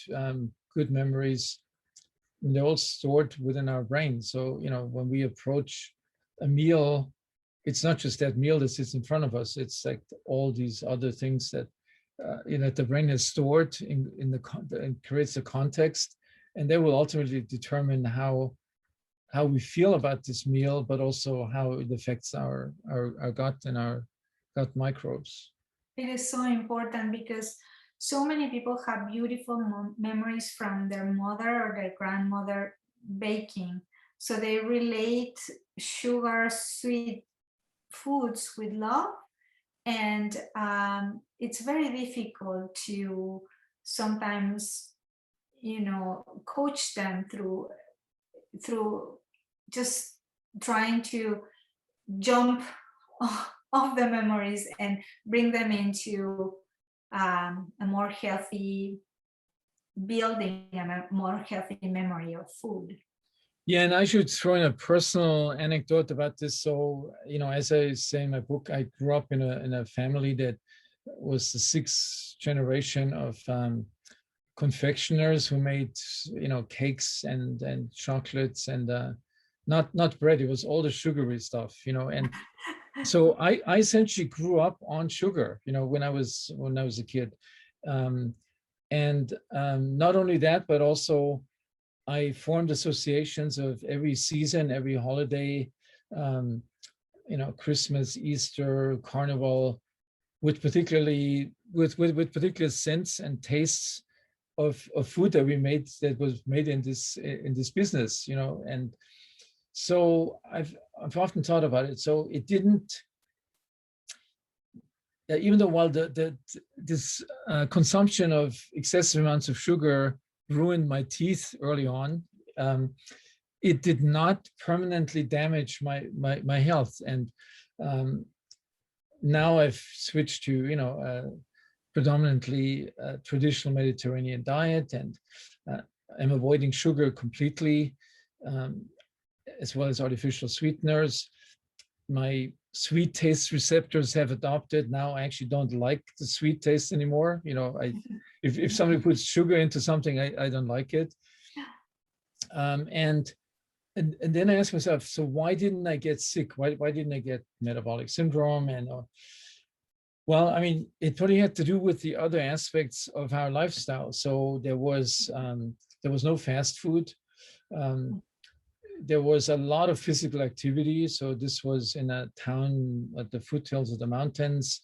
good memories, they're all stored within our brain. So, when we approach a meal, it's not just that meal that sits in front of us. It's like all these other things that, the brain has stored and creates a context, and they will ultimately determine how we feel about this meal, but also how it affects our gut and our gut microbes. It is so important because so many people have beautiful memories from their mother or their grandmother baking. So they relate sugar, sweet foods with love. And it's very difficult to sometimes, coach them through just trying to jump off the memories and bring them into a more healthy building and a more healthy memory of food. Yeah, and I should throw in a personal anecdote about this. So, as I say in my book, I grew up in a family that was the sixth generation of confectioners who made, cakes and chocolates and not bread. It was all the sugary stuff, and so I essentially grew up on sugar, when I was a kid, and not only that, but also I formed associations of every season, every holiday, Christmas, Easter, Carnival, with particular scents and tastes of food that we made, that was made in this business, and so I've often thought about it. So it didn't, even though while this consumption of excessive amounts of sugar ruined my teeth early on, it did not permanently damage my health. And now I've switched to predominantly traditional Mediterranean diet, and I'm avoiding sugar completely, as well as artificial sweeteners. My sweet taste receptors have adopted. Now I actually don't like the sweet taste anymore. If somebody puts sugar into something, I don't like it. And then I ask myself, so why didn't I get sick? Why didn't I get metabolic syndrome? And well, I mean, it probably had to do with the other aspects of our lifestyle. So there was no fast food. There was a lot of physical activity. So this was in a town at the foothills of the mountains.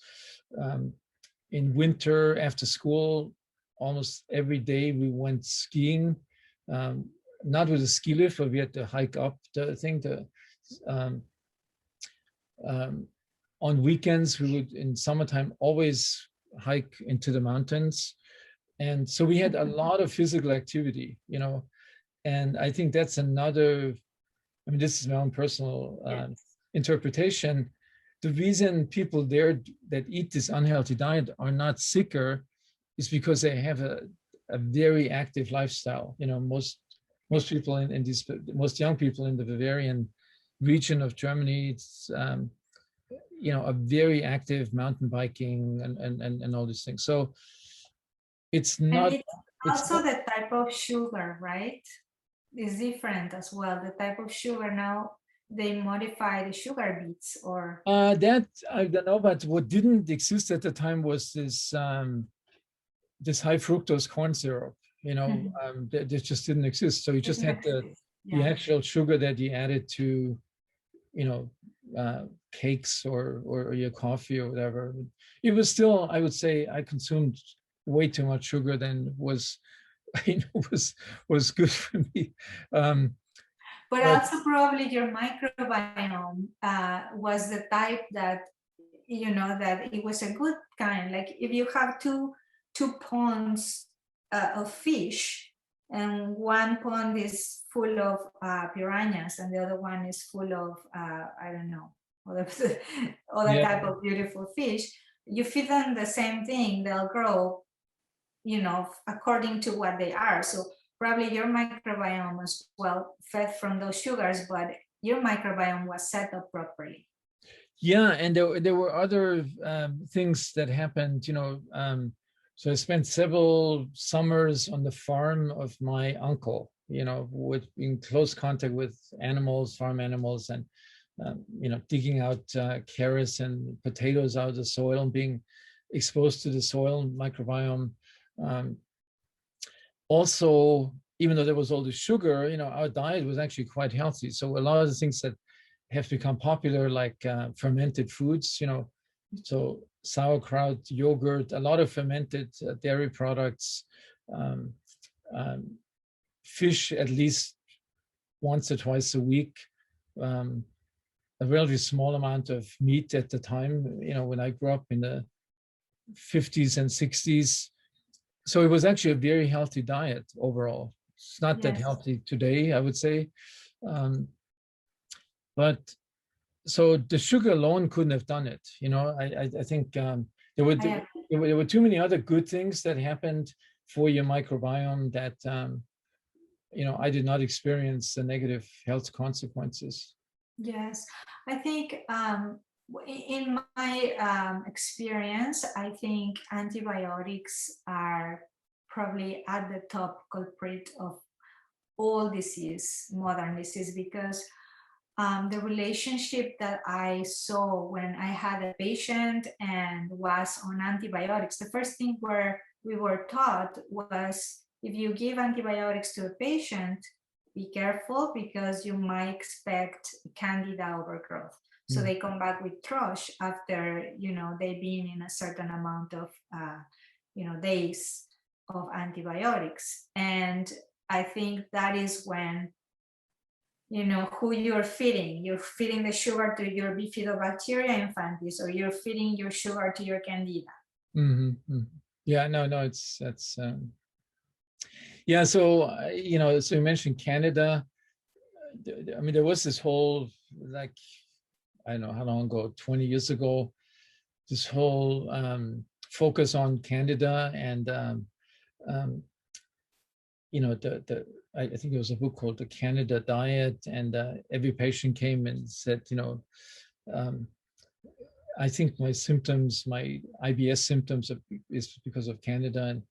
In winter, after school, almost every day we went skiing, not with a ski lift, but we had to hike up the thing. On weekends, we would, in summertime, always hike into the mountains. And so we had a lot of physical activity, and I think that's another, I mean, this is my own personal interpretation. The reason people there that eat this unhealthy diet are not sicker is because they have a very active lifestyle. Most people in these, most young people in the Bavarian region of Germany, it's a very active mountain biking and all these things. So it's not. it's Also the type of sugar, right, is different as well. The type of sugar now, they modify the sugar beets or. that I don't know, but what didn't exist at the time was this high fructose corn syrup. That just didn't exist. So you just Didn't had the exist. Yeah. actual sugar that you added to, you know, cakes or your coffee or whatever. It was still, I would say, I consumed way too much sugar than was, was good for me. But But also probably your microbiome was the type that, that it was a good kind. Like if you have two ponds of fish, and one pond is full of piranhas and the other one is full of I don't know, other yeah, type of beautiful fish, you feed them the same thing, they'll grow, according to what they are. So probably your microbiome was well fed from those sugars, but your microbiome was set up properly. yeah, and there were other things that happened. So I spent several summers on the farm of my uncle. With in close contact with animals, farm animals, and digging out carrots and potatoes out of the soil and being exposed to the soil microbiome. Um, Also, even though there was all the sugar, our diet was actually quite healthy. So a lot of the things that have become popular, like fermented foods, so sauerkraut, yogurt, a lot of fermented dairy products, um, um, fish at least once or twice a week, um, a relatively small amount of meat at the time, when I grew up in the 50s and 60s. So it was actually a very healthy diet overall. It's not that Yes. healthy today, I would say. But so the sugar alone couldn't have done it. I think there were too many other good things that happened for your microbiome that I did not experience the negative health consequences. Yes, I think in my experience, I think antibiotics are probably at the top culprit of all disease, modern disease, because the relationship that I saw when I had a patient and was on antibiotics, the first thing where we were taught was if you give antibiotics to a patient, be careful because you might expect candida overgrowth. So they come back with thrush after, they've been in a certain amount of, days of antibiotics. And I think that is when who you're feeding the sugar to your bifidobacteria infantis, or you're feeding your sugar to your candida. Yeah, no, that's yeah. So so you mentioned Canada. I mean, there was this whole, like, I don't know how long ago, 20 years ago, this whole focus on Canada, and I think there was a book called The Canada Diet, and every patient came and said, um, I think my symptoms, my IBS symptoms is because of Canada. And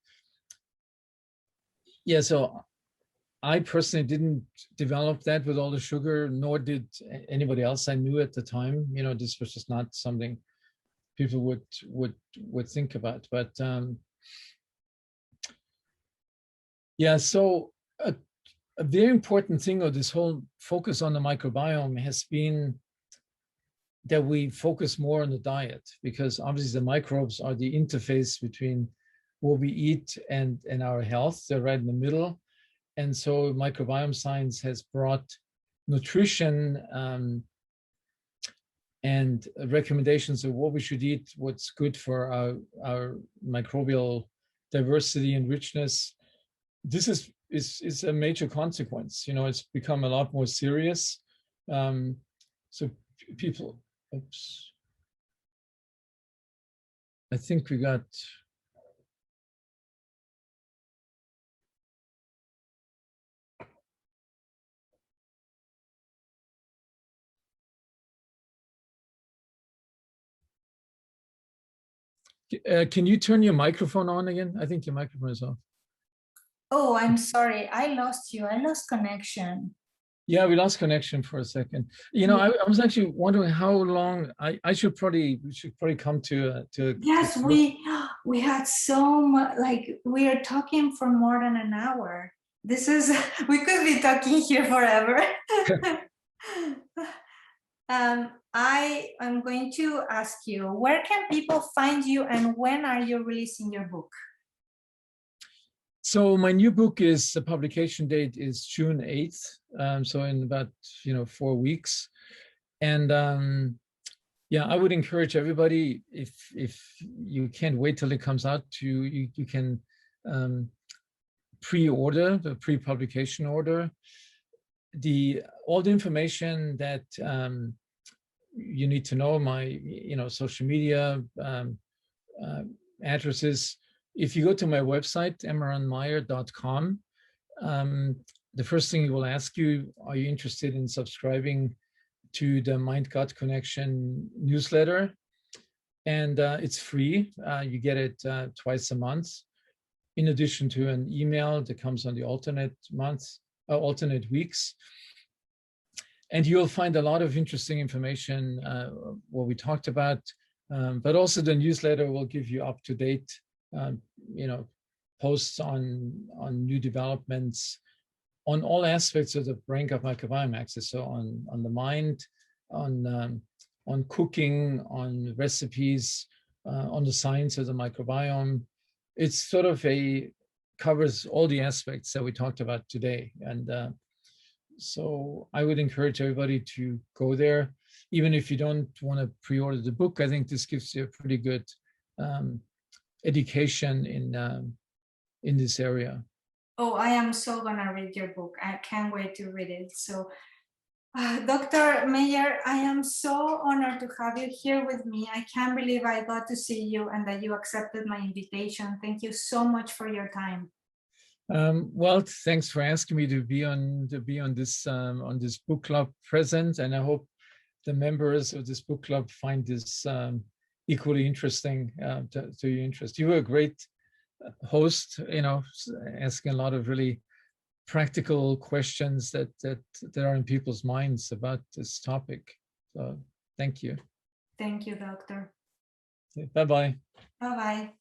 yeah, so I personally didn't develop that with all the sugar, nor did anybody else I knew at the time. This was just not something people would think about. But yeah, so a very important thing of this whole focus on the microbiome has been that we focus more on the diet, because obviously the microbes are the interface between what we eat and our health. They're right in the middle. And so microbiome science has brought nutrition and recommendations of what we should eat, what's good for our microbial diversity and richness. This is a major consequence. It's become a lot more serious. So people, oops. I think we got. Can you turn your microphone on again? I think your microphone is off. Oh, I'm sorry. I lost you. I lost connection. Yeah, we lost connection for a second. You know, Yeah. I was actually wondering how long I should probably we should probably come to Yes, we had so much, like we are talking for more than an hour. This is we could be talking here forever. I am going to ask you, where can people find you and when are you releasing your book? So my new book is the publication date is June 8th. So in about 4 weeks. And yeah, I would encourage everybody, if you can't wait till it comes out, you can pre-order the pre-publication order. All the information that you need to know, my social media addresses. If you go to my website, emmeronmeyer.com, the first thing it will ask you, are you interested in subscribing to the Mind-Gut Connection newsletter? And it's free. You get it twice a month, in addition to an email that comes on the alternate weeks. And you'll find a lot of interesting information, what we talked about, but also the newsletter will give you up-to-date, posts on new developments, on all aspects of the brain gut microbiome axis. So on the mind, on cooking, on recipes, on the science of the microbiome. It's sort of covers all the aspects that we talked about today. And so I would encourage everybody to go there. Even if you don't want to pre-order the book, I think this gives you a pretty good education in this area. Oh, I am so gonna read your book. I can't wait to read it. So, Dr. Meyer, I am so honored to have you here with me. I can't believe I got to see you and that you accepted my invitation. Thank you so much for your time. Well, thanks for asking me to be on this book club present, and I hope the members of this book club find this equally interesting to your interest. You were a great host, asking a lot of really practical questions that are in people's minds about this topic. So thank you. Thank you, doctor. Bye-bye. Bye-bye.